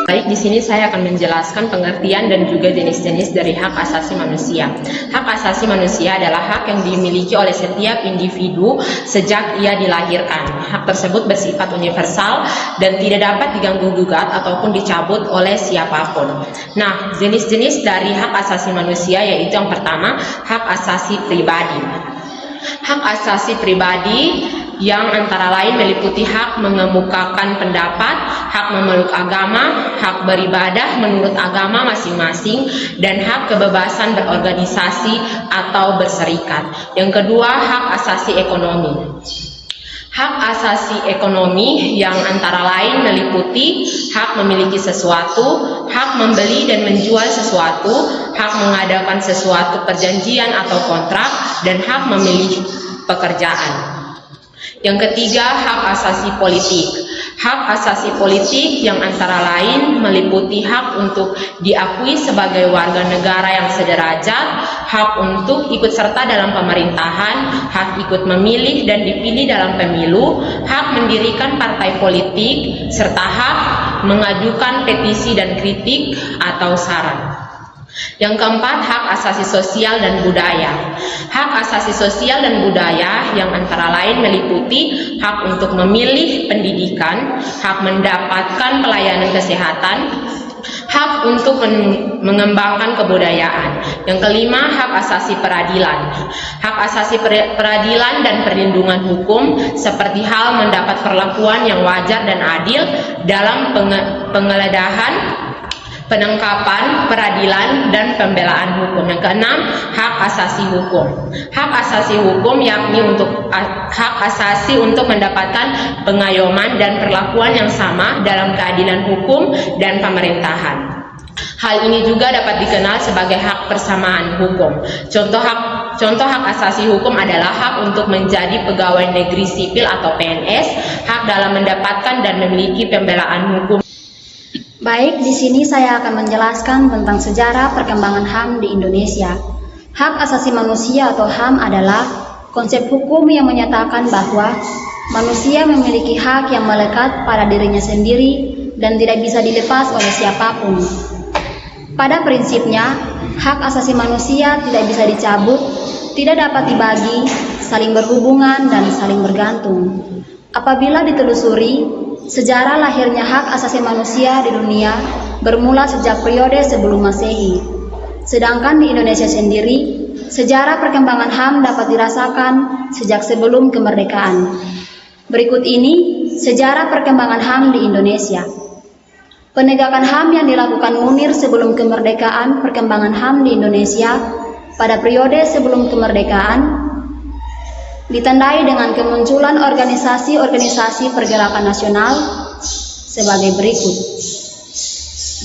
Baik, di sini saya akan menjelaskan pengertian dan juga jenis-jenis dari hak asasi manusia. Hak asasi manusia adalah hak yang dimiliki oleh setiap individu sejak ia dilahirkan. Hak tersebut bersifat universal dan tidak dapat diganggu-gugat ataupun dicabut oleh siapapun. Nah, jenis-jenis dari hak asasi manusia yaitu yang pertama, hak asasi pribadi. Hak asasi pribadi yang antara lain meliputi hak mengemukakan pendapat, hak memeluk agama, hak beribadah menurut agama masing-masing, dan hak kebebasan berorganisasi atau berserikat. Yang kedua, hak asasi ekonomi. Hak asasi ekonomi yang antara lain meliputi hak memiliki sesuatu, hak membeli dan menjual sesuatu, hak mengadakan sesuatu perjanjian atau kontrak, dan hak memilih pekerjaan. Yang ketiga, hak asasi politik. Hak asasi politik yang antara lain meliputi hak untuk diakui sebagai warga negara yang sederajat, hak untuk ikut serta dalam pemerintahan, hak ikut memilih dan dipilih dalam pemilu, hak mendirikan partai politik, serta hak mengajukan petisi dan kritik atau saran. Yang keempat, hak asasi sosial dan budaya. Hak asasi sosial dan budaya yang antara lain meliputi hak untuk memilih pendidikan, hak mendapatkan pelayanan kesehatan, hak untuk mengembangkan kebudayaan. Yang kelima, hak asasi peradilan. Hak asasi peradilan dan perlindungan hukum seperti hal mendapat perlakuan yang wajar dan adil dalam penggeledahan, penangkapan, peradilan, dan pembelaan hukum. Yang keenam, hak asasi hukum. Hak asasi hukum yakni hak asasi untuk mendapatkan pengayoman dan perlakuan yang sama dalam keadilan hukum dan pemerintahan. Hal ini juga dapat dikenal sebagai hak persamaan hukum. Contoh hak asasi hukum adalah hak untuk menjadi pegawai negeri sipil atau PNS, hak dalam mendapatkan dan memiliki pembelaan hukum. Baik, di sini saya akan menjelaskan tentang sejarah perkembangan HAM di Indonesia. Hak asasi manusia atau HAM adalah konsep hukum yang menyatakan bahwa manusia memiliki hak yang melekat pada dirinya sendiri dan tidak bisa dilepas oleh siapapun. Pada prinsipnya, hak asasi manusia tidak bisa dicabut, tidak dapat dibagi, saling berhubungan, dan saling bergantung. Apabila ditelusuri, sejarah lahirnya hak asasi manusia di dunia bermula sejak periode sebelum Masehi. Sedangkan di Indonesia sendiri, sejarah perkembangan HAM dapat dirasakan sejak sebelum kemerdekaan. Berikut ini sejarah perkembangan HAM di Indonesia. Penegakan HAM yang dilakukan Munir sebelum kemerdekaan. Perkembangan HAM di Indonesia pada periode sebelum kemerdekaan ditandai dengan kemunculan organisasi-organisasi pergerakan nasional sebagai berikut.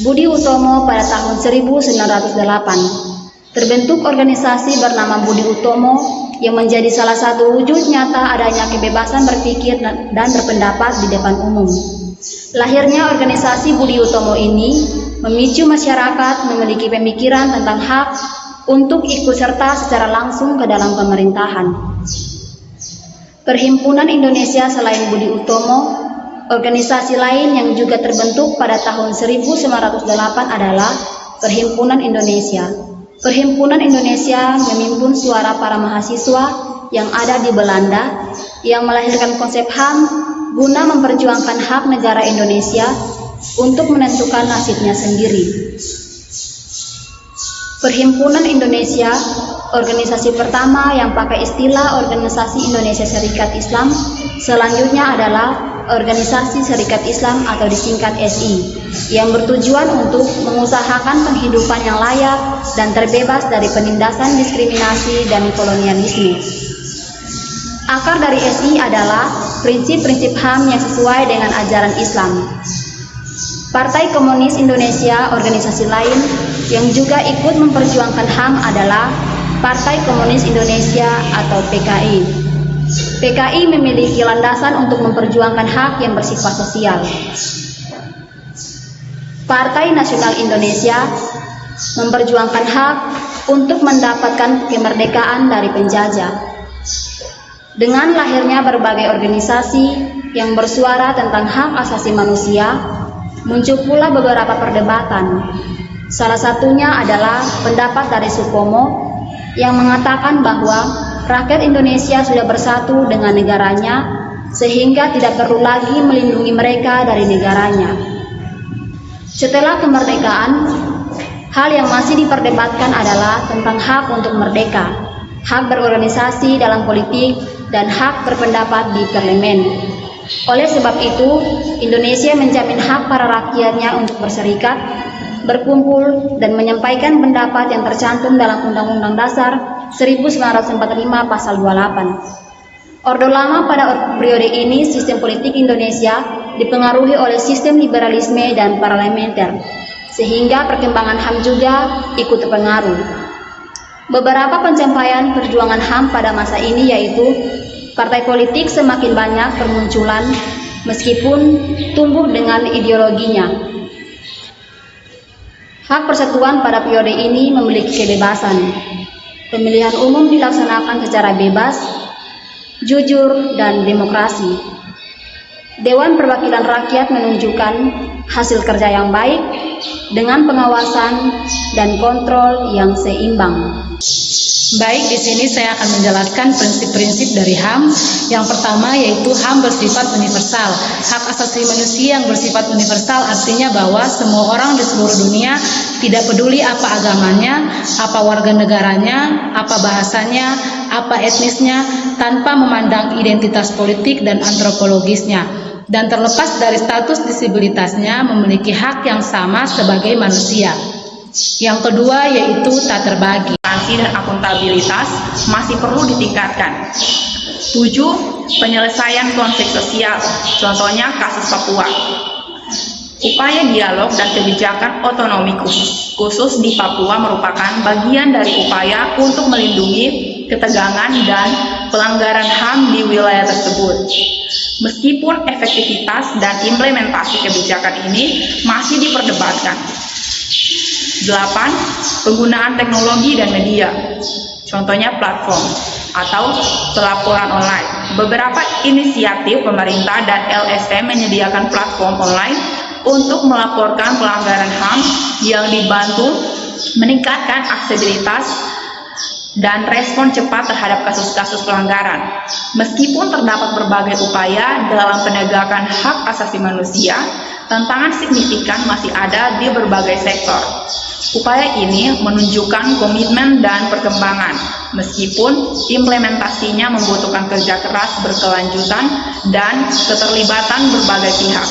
Budi Utomo pada tahun 1908. Terbentuk organisasi bernama Budi Utomo yang menjadi salah satu wujud nyata adanya kebebasan berpikir dan berpendapat di depan umum. Lahirnya organisasi Budi Utomo ini memicu masyarakat memiliki pemikiran tentang hak untuk ikut serta secara langsung ke dalam pemerintahan. Perhimpunan Indonesia selain Budi Utomo, organisasi lain yang juga terbentuk pada tahun 1908 adalah Perhimpunan Indonesia. Perhimpunan Indonesia memimpin suara para mahasiswa yang ada di Belanda yang melahirkan konsep HAM guna memperjuangkan hak negara Indonesia untuk menentukan nasibnya sendiri. Perhimpunan Indonesia, organisasi pertama yang pakai istilah Organisasi Indonesia Serikat Islam, selanjutnya adalah Organisasi Serikat Islam atau disingkat SI, yang bertujuan untuk mengusahakan penghidupan yang layak dan terbebas dari penindasan, diskriminasi, dan kolonialisme. Akar dari SI adalah prinsip-prinsip HAM yang sesuai dengan ajaran Islam. Partai Komunis Indonesia, organisasi lain yang juga ikut memperjuangkan HAM adalah Partai Komunis Indonesia atau PKI. PKI memiliki landasan untuk memperjuangkan hak yang bersifat sosial. Partai Nasional Indonesia memperjuangkan hak untuk mendapatkan kemerdekaan dari penjajah. Dengan lahirnya berbagai organisasi yang bersuara tentang hak asasi manusia, Muncul pula beberapa perdebatan. Salah satunya adalah pendapat dari Supomo yang mengatakan bahwa rakyat Indonesia sudah bersatu dengan negaranya sehingga tidak perlu lagi melindungi mereka dari negaranya. Setelah kemerdekaan, hal yang masih diperdebatkan adalah tentang hak untuk merdeka, hak berorganisasi dalam politik, dan hak berpendapat di parlemen. Oleh sebab itu, Indonesia menjamin hak para rakyatnya untuk berserikat, berkumpul, dan menyampaikan pendapat yang tercantum dalam Undang-Undang Dasar 1945 Pasal 28. Orde Lama pada periode ini, sistem politik Indonesia dipengaruhi oleh sistem liberalisme dan parlementer, sehingga perkembangan HAM juga ikut terpengaruh. Beberapa pencapaian perjuangan HAM pada masa ini yaitu partai politik semakin banyak bermunculan meskipun tumbuh dengan ideologinya. Hak persatuan pada periode ini memiliki kebebasan. Pemilihan umum dilaksanakan secara bebas, jujur, dan demokrasi. Dewan Perwakilan Rakyat menunjukkan hasil kerja yang baik dengan pengawasan dan kontrol yang seimbang. Baik, di sini saya akan menjelaskan prinsip-prinsip dari HAM. Yang pertama yaitu HAM bersifat universal. Hak asasi manusia yang bersifat universal artinya bahwa semua orang di seluruh dunia, tidak peduli apa agamanya, apa warga negaranya, apa bahasanya, apa etnisnya, tanpa memandang identitas politik dan antropologisnya, dan terlepas dari status disabilitasnya, memiliki hak yang sama sebagai manusia. Yang kedua yaitu tak terbagi. Dan akuntabilitas masih perlu ditingkatkan. 7. Penyelesaian konflik sosial, contohnya kasus Papua. Upaya dialog dan kebijakan otonomi khusus di Papua merupakan bagian dari upaya untuk melindungi ketegangan dan pelanggaran HAM di wilayah tersebut. Meskipun efektivitas dan implementasi kebijakan ini masih diperdebatkan. 8. Penggunaan teknologi dan media, contohnya platform atau pelaporan online. Beberapa inisiatif pemerintah dan LSM menyediakan platform online untuk melaporkan pelanggaran HAM yang dibantu meningkatkan aksesibilitas dan respon cepat terhadap kasus-kasus pelanggaran. Meskipun terdapat berbagai upaya dalam penegakan hak asasi manusia, tantangan signifikan masih ada di berbagai sektor. Upaya ini menunjukkan komitmen dan perkembangan, meskipun implementasinya membutuhkan kerja keras berkelanjutan dan keterlibatan berbagai pihak.